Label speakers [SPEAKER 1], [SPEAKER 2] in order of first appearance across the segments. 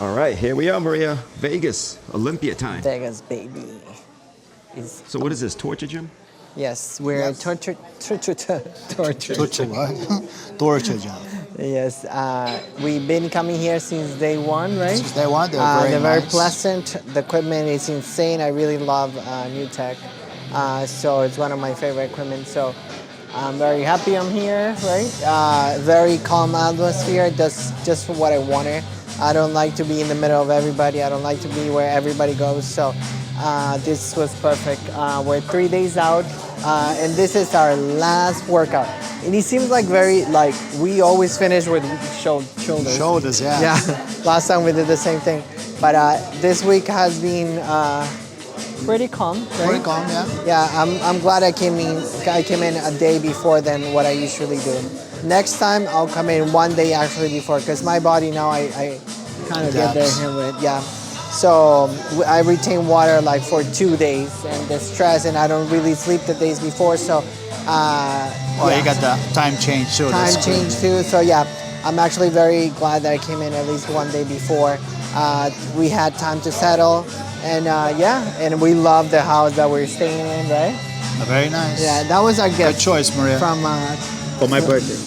[SPEAKER 1] All right, here we are, Maria. Vegas, Olympia time.
[SPEAKER 2] Vegas, baby.
[SPEAKER 1] So what is this, torture gym?
[SPEAKER 2] Yes, we're torture.
[SPEAKER 3] Torture what? Torture gym.
[SPEAKER 2] Yes, we've been coming here since day one, right?
[SPEAKER 3] Since day one, they're
[SPEAKER 2] very
[SPEAKER 3] nice.
[SPEAKER 2] pleasant. The equipment is insane. I really love new tech. So it's one of my favorite equipment. So I'm very happy I'm here, right? Very calm atmosphere. That's just what I wanted. I don't like to be in the middle of everybody. I don't like to be where everybody goes. So this was perfect. We're 3 days out, and this is our last workout. And it seems like we always finish with shoulders.
[SPEAKER 3] Shoulders, yeah.
[SPEAKER 2] Yeah, last time we did the same thing. But this week has been pretty calm, right?
[SPEAKER 3] Pretty calm, yeah.
[SPEAKER 2] Yeah, I'm glad I came in a day before than what I usually do. Next time I'll come in 1 day actually before, because my body now I kind of get there with it. Yeah. So I retain water like for 2 days, and the stress, and I don't really sleep the days before. So
[SPEAKER 3] You got the time change too.
[SPEAKER 2] Time change too. So yeah, I'm actually very glad that I came in at least 1 day before. We had time to settle, and and we love the house that we're staying in, right?
[SPEAKER 3] Very nice.
[SPEAKER 2] Yeah, that was our gift.
[SPEAKER 3] Good choice, Maria.
[SPEAKER 2] From
[SPEAKER 1] For my birthday.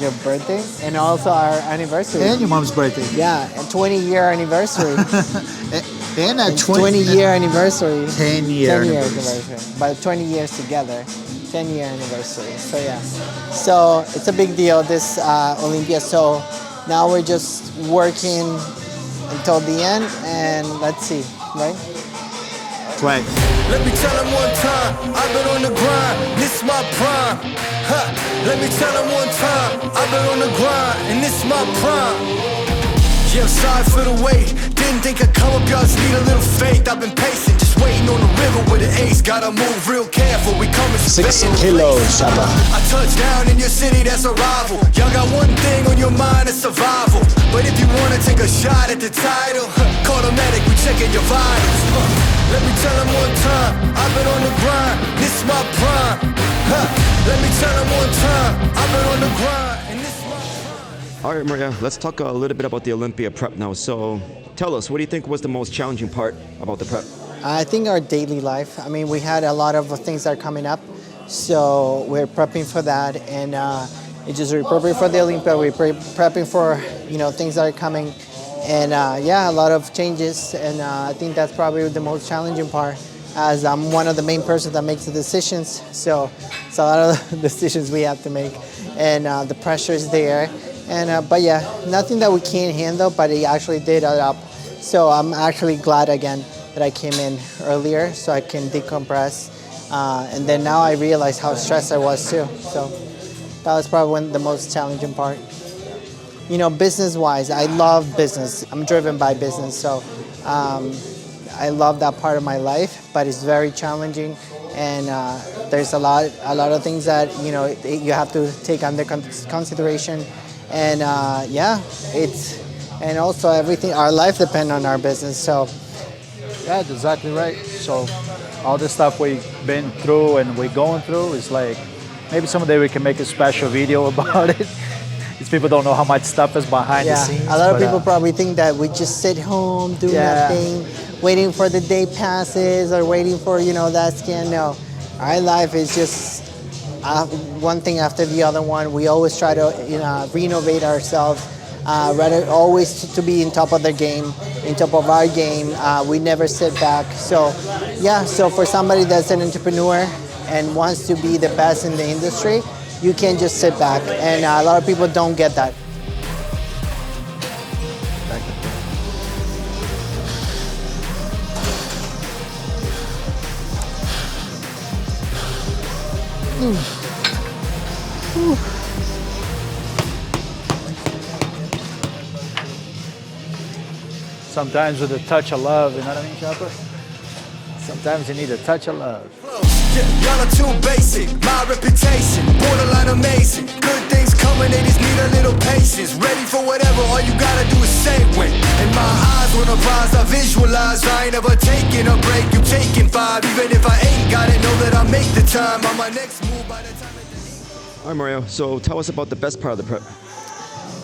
[SPEAKER 2] your birthday, and also our anniversary.
[SPEAKER 3] And your mom's birthday.
[SPEAKER 2] Yeah, a 20-year anniversary.
[SPEAKER 3] And a
[SPEAKER 2] 20-year anniversary.
[SPEAKER 3] 10-year
[SPEAKER 2] 10-year
[SPEAKER 3] anniversary.
[SPEAKER 2] anniversary. But 20 years together. 10-year anniversary. So yeah. So it's a big deal, this Olympia. So now we're just working until the end, and let's see, right?
[SPEAKER 3] Right.
[SPEAKER 4] Let me tell them one time, I've been on the grind, this my prime. Huh. Let me tell them one time, I've been on the grind, and this my prime. Yeah, I'm sorry for the wait. Didn't think I'd come up, y'all just need a little faith. I've been patient, just waiting on the river with an ace. Gotta move real careful, we coming
[SPEAKER 3] 6 kilos, Shabba.
[SPEAKER 4] I touched down in your city, that's a rival. Y'all got one thing on your mind, it's survival. But if you wanna take a shot at the title, call the medic, we checking your vitals. Let me tell them one time, I've been on the grind, this my prime. Let me tell them one time, I've been on the grind, and this my prime.
[SPEAKER 1] All right, Maria, let's talk a little bit about the Olympia prep now. So tell us, what do you think was the most challenging part about the prep?
[SPEAKER 2] I think our daily life. I mean, we had a lot of things that are coming up, so we're prepping for that, and we're prepping for the Olympia. We're prepping for things that are coming, and a lot of changes. And I think that's probably the most challenging part, as I'm one of the main persons that makes the decisions. So it's a lot of decisions we have to make, and the pressure is there. And but yeah, nothing that we can't handle, but it actually did add up. So I'm actually glad again that I came in earlier so I can decompress. And then now I realize how stressed I was too. So that was probably the most challenging part. Business-wise, I love business. I'm driven by business, so I love that part of my life, but it's very challenging. And there's a lot of things that you have to take under consideration. And and also everything, our life depends on our business. So
[SPEAKER 5] yeah, that's exactly right. So all the stuff we've been through and we're going through is like, maybe someday we can make a special video about it. These people don't know how much stuff is behind the scenes.
[SPEAKER 2] A lot of people probably think that we just sit home, do nothing, waiting for the day passes or waiting for, that scan. No, our life is just one thing after the other one. We always try to renovate ourselves, rather always to be in top of the game, in top of our game. We never sit back. So for somebody that's an entrepreneur and wants to be the best in the industry, you can't just sit back, and a lot of people don't get that.
[SPEAKER 5] Sometimes with a touch of love, you know what I mean, Shopper? Sometimes you need a touch of love.
[SPEAKER 4] Y'all are too basic, my reputation, borderline amazing. Good things coming, they just need a little patience. Ready for whatever, all you gotta do is say when. In my eyes, when I rise, I visualize. I ain't ever taking a break, you taking 5. Even if I ain't got it, know that I make the time on my next move by the time.
[SPEAKER 1] All right, Mario, so tell us about the best part of the prep.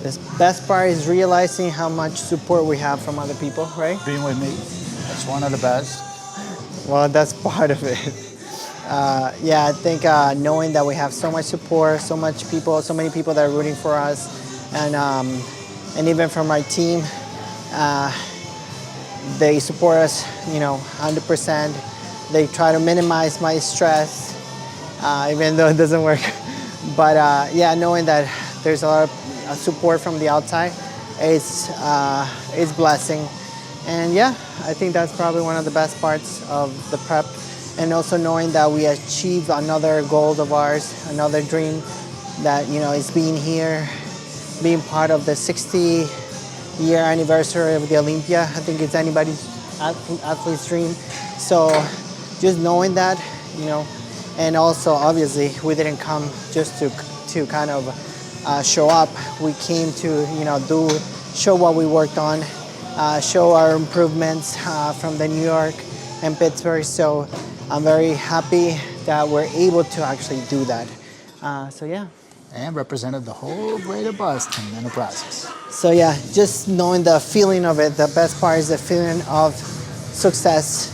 [SPEAKER 2] The best part is realizing how much support we have from other people, right?
[SPEAKER 5] Being with me, that's one of the best.
[SPEAKER 2] Well, that's part of it. Yeah, I think knowing that we have so much support, so many people that are rooting for us, and even from my team, they support us, 100%. They try to minimize my stress, even though it doesn't work. But yeah, knowing that there's a lot of support from the outside, it's blessing. And yeah, I think that's probably one of the best parts of the prep. And also knowing that we achieved another goal of ours, another dream that, is being here, being part of the 60-year anniversary of the Olympia. I think it's anybody's athlete's dream. So just knowing that, and also obviously we didn't come just to kind of show up. We came to, show what we worked on, show our improvements from the New York and Pittsburgh. So I'm very happy that we're able to actually do that. So yeah.
[SPEAKER 5] And represented the whole greater Boston in the process.
[SPEAKER 2] So yeah, just knowing the feeling of it, the best part is the feeling of success.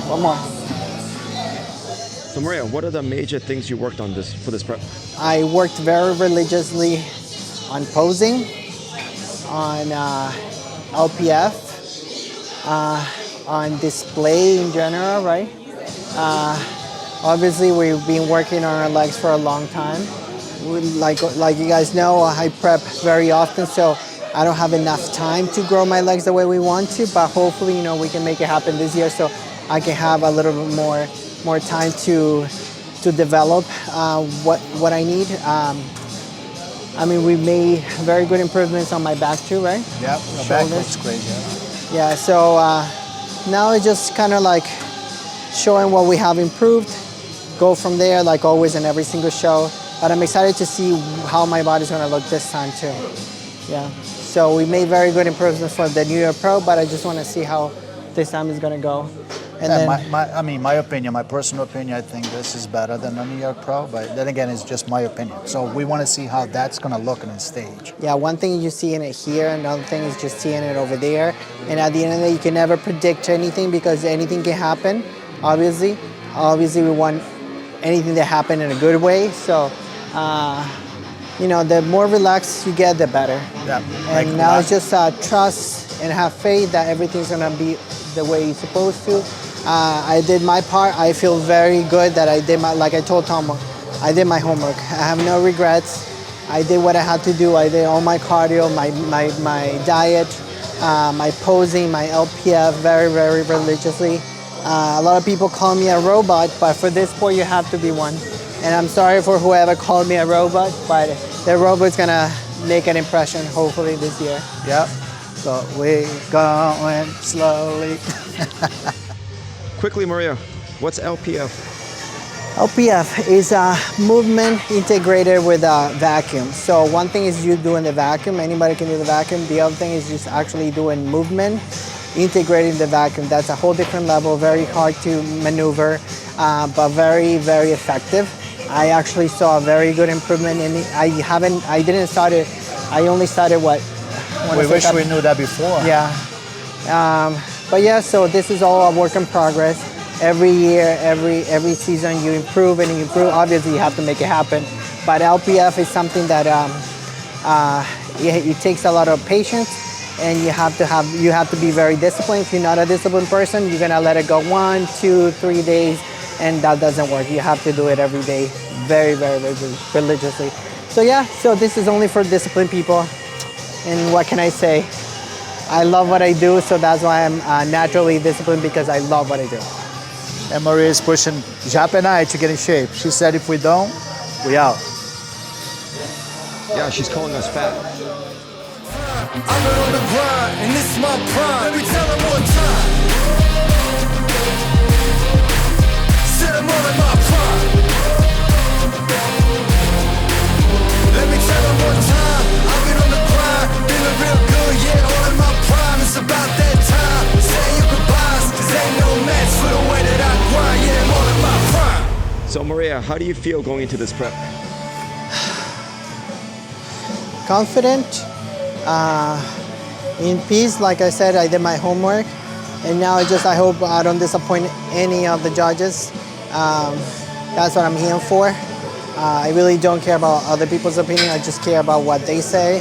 [SPEAKER 2] One more.
[SPEAKER 1] So Maria, what are the major things you worked on for this prep?
[SPEAKER 2] I worked very religiously on posing, on LPF, on display in general, right? Obviously, we've been working on our legs for a long time. Like you guys know, I prep very often, so I don't have enough time to grow my legs the way we want to, but hopefully, we can make it happen this year so I can have a little bit more time to develop what I need. I mean, we made very good improvements on my back too, right?
[SPEAKER 5] Yep, the back looks great, yeah.
[SPEAKER 2] Yeah, so now it's just kind of like showing what we have improved, go from there like always in every single show. But I'm excited to see how my body's gonna look this time too. Yeah, so we made very good improvements for the New York Pro, but I just wanna see how this time is gonna go. And
[SPEAKER 5] then, my opinion, my personal opinion, I think this is better than the New York Pro, but then again, it's just my opinion. So we want to see how that's going to look on the stage.
[SPEAKER 2] Yeah, one thing you see in it here, another thing is just seeing it over there. And at the end of the day, you can never predict anything because anything can happen, obviously. Obviously, we want anything to happen in a good way. So, the more relaxed you get, the better.
[SPEAKER 5] Yeah.
[SPEAKER 2] And now it's just trust and have faith that everything's going to be the way it's supposed to. I did my part. I feel very good that I did like I told Tom, I did my homework. I have no regrets. I did what I had to do. I did all my cardio, my diet, my posing, my LPF very, very religiously. A lot of people call me a robot, but for this sport, you have to be one. And I'm sorry for whoever called me a robot, but the robot's gonna make an impression, hopefully this year.
[SPEAKER 5] Yep. So we going slowly.
[SPEAKER 1] Quickly, Maria, what's LPF?
[SPEAKER 2] LPF is a movement integrated with a vacuum. So one thing is you doing the vacuum, anybody can do the vacuum. The other thing is just actually doing movement, integrating the vacuum. That's a whole different level, very hard to maneuver, but very, very effective. I actually saw a very good improvement in it. I didn't start it, I only started
[SPEAKER 5] We wish we knew that before.
[SPEAKER 2] Yeah. But yeah, so this is all a work in progress. Every year, every season, you improve and you improve. Obviously, you have to make it happen. But LPF is something that it takes a lot of patience, and you have to be very disciplined. If you're not a disciplined person, you're gonna let it go 1, 2, 3 days, and that doesn't work. You have to do it every day, very, very religiously. So yeah, so this is only for disciplined people. And what can I say? I love what I do, so that's why I'm naturally disciplined, because I love what I do.
[SPEAKER 5] And Maria is pushing Jap and I to get in shape. She said if we don't, we out.
[SPEAKER 1] Yeah, she's calling us fat.
[SPEAKER 4] I've been on the grind, and this is my prime. Let me tell them one time. Said I'm all in my prime. Let me tell them one time. I've been on the grind, feeling real good, yeah, all in my prime. It's about that time.
[SPEAKER 1] So Maria, how do you feel going into this prep?
[SPEAKER 2] Confident, in peace. Like I said, I did my homework, and now I hope I don't disappoint any of the judges. That's what I'm here for. I really don't care about other people's opinion. I just care about what they say,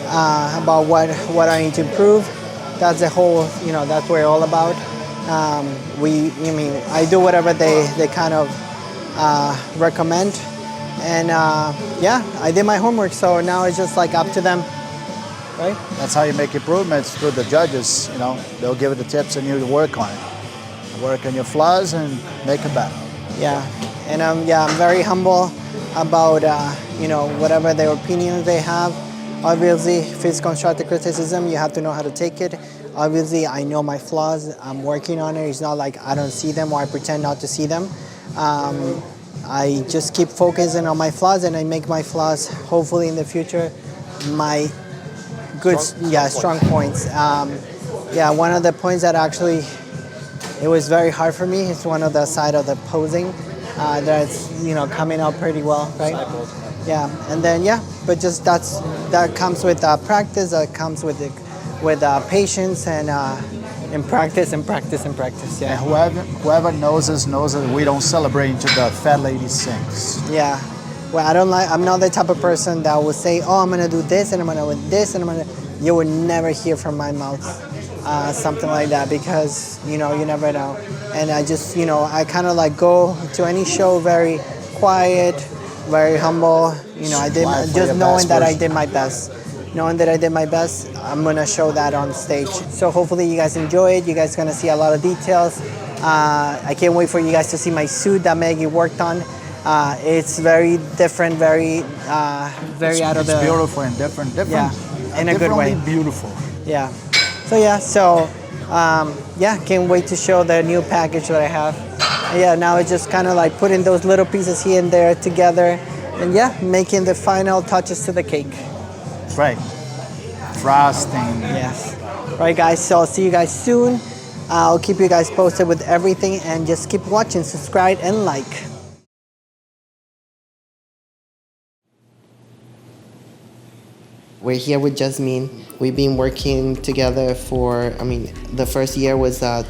[SPEAKER 2] about what I need to improve. That's the whole, that's what we're all about. I do whatever they kind of recommend. And yeah, I did my homework, so now it's just like up to them, right?
[SPEAKER 5] That's how you make improvements through the judges. They'll give you the tips and you work on it. Work on your flaws and make it better.
[SPEAKER 2] Yeah, and I'm very humble about whatever their opinions they have. Obviously, if it's constructive criticism, you have to know how to take it. Obviously, I know my flaws. I'm working on it. It's not like I don't see them or I pretend not to see them. I just keep focusing on my flaws, and I make my flaws, hopefully in the future, my good, strong points. One of the points that actually it was very hard for me is one of the side of the posing. That's coming out pretty well, right? Yeah, and then but just that comes with practice. That comes with patience and practice and practice and practice. Yeah.
[SPEAKER 5] And whoever knows us knows that we don't celebrate until the fat lady sings.
[SPEAKER 2] Yeah. Well, I'm not the type of person that will say, oh, I'm gonna do this and I'm gonna do this and you would never hear from my mouth something like that, because you never know. And I just I kind of like go to any show very quiet, very humble. I did just knowing that I did my best. Knowing that I did my best, I'm gonna show that on stage. So hopefully you guys enjoy it. You guys gonna see a lot of details. I can't wait for you guys to see my suit that Maggie worked on. It's very different, very out of the.
[SPEAKER 5] It's beautiful and different.
[SPEAKER 2] Yeah, in a good way.
[SPEAKER 5] Beautiful.
[SPEAKER 2] Yeah. So can't wait to show the new package that I have. Now it's just kind of like putting those little pieces here and there together, and making the final touches to the cake.
[SPEAKER 5] That's right. Frosting.
[SPEAKER 2] Yes. Right, guys. So I'll see you guys soon. I'll keep you guys posted with everything, and just keep watching, subscribe, and like. We're here with Jasmine. We've been working together for, the first year was a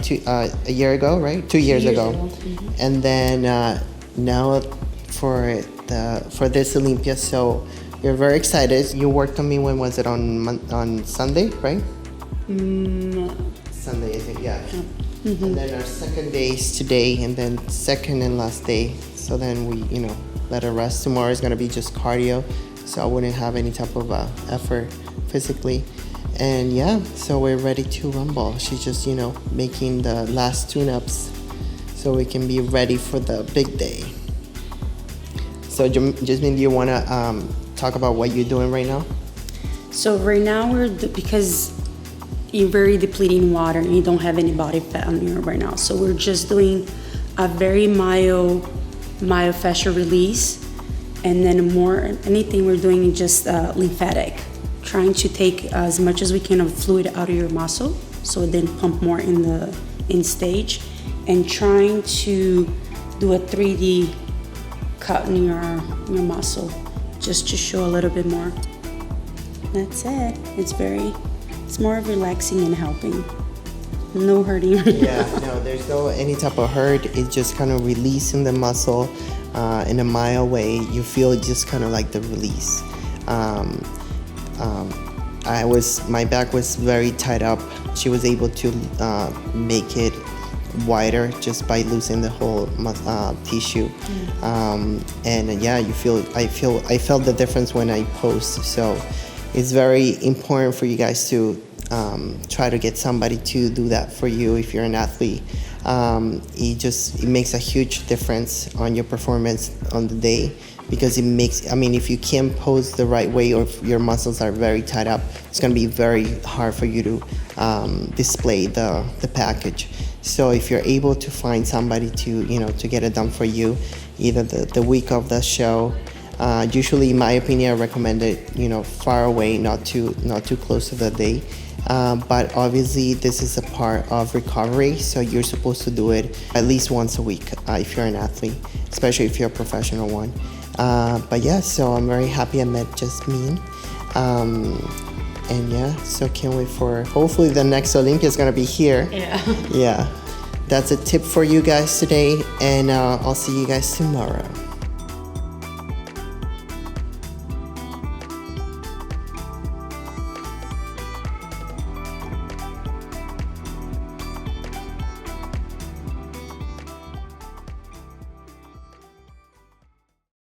[SPEAKER 2] year ago, right? 2 years ago. Mm-hmm. And then now for this Olympia, so we're very excited. You worked on me, when was it, on Sunday, right? Sunday, I think, yeah. Mm-hmm. And then our second day is today, and then second and last day. So then we, let her rest. Tomorrow is gonna be just cardio, so I wouldn't have any type of effort physically. And so we're ready to rumble. She's just, making the last tune-ups so we can be ready for the big day. So Jasmine, do you wanna talk about what you're doing right now?
[SPEAKER 6] So right now because you're very depleting water and you don't have any body fat on you right now. So we're just doing a very mild fascial release, and then anything we're doing is just lymphatic, trying to take as much as we can of fluid out of your muscle, so then pump more in stage, and trying to do a 3D cut in your muscle, just to show a little bit more. That's it. It's more relaxing and helping. No hurting.
[SPEAKER 2] No, there's no any type of hurt. It's just kind of releasing the muscle in a mild way. You feel just kind of like the release. My back was very tied up. She was able to make it wider just by loosening the whole tissue. I felt the difference when I post. So it's very important for you guys to try to get somebody to do that for you if you're an athlete. It makes a huge difference on your performance on the day, because if you can't pose the right way, or if your muscles are very tied up, it's going to be very hard for you to display the package. So if you're able to find somebody to get it done for you, either the week of the show, usually in my opinion I recommend it far away, not too close to the day, But obviously this is a part of recovery, so you're supposed to do it at least once a week if you're an athlete, especially if you're a professional one. But yeah, so I'm very happy I met Jasmine. And yeah, so can't wait for, hopefully the next Olympia is gonna be here.
[SPEAKER 6] Yeah.
[SPEAKER 2] Yeah, that's a tip for you guys today, and I'll see you guys tomorrow.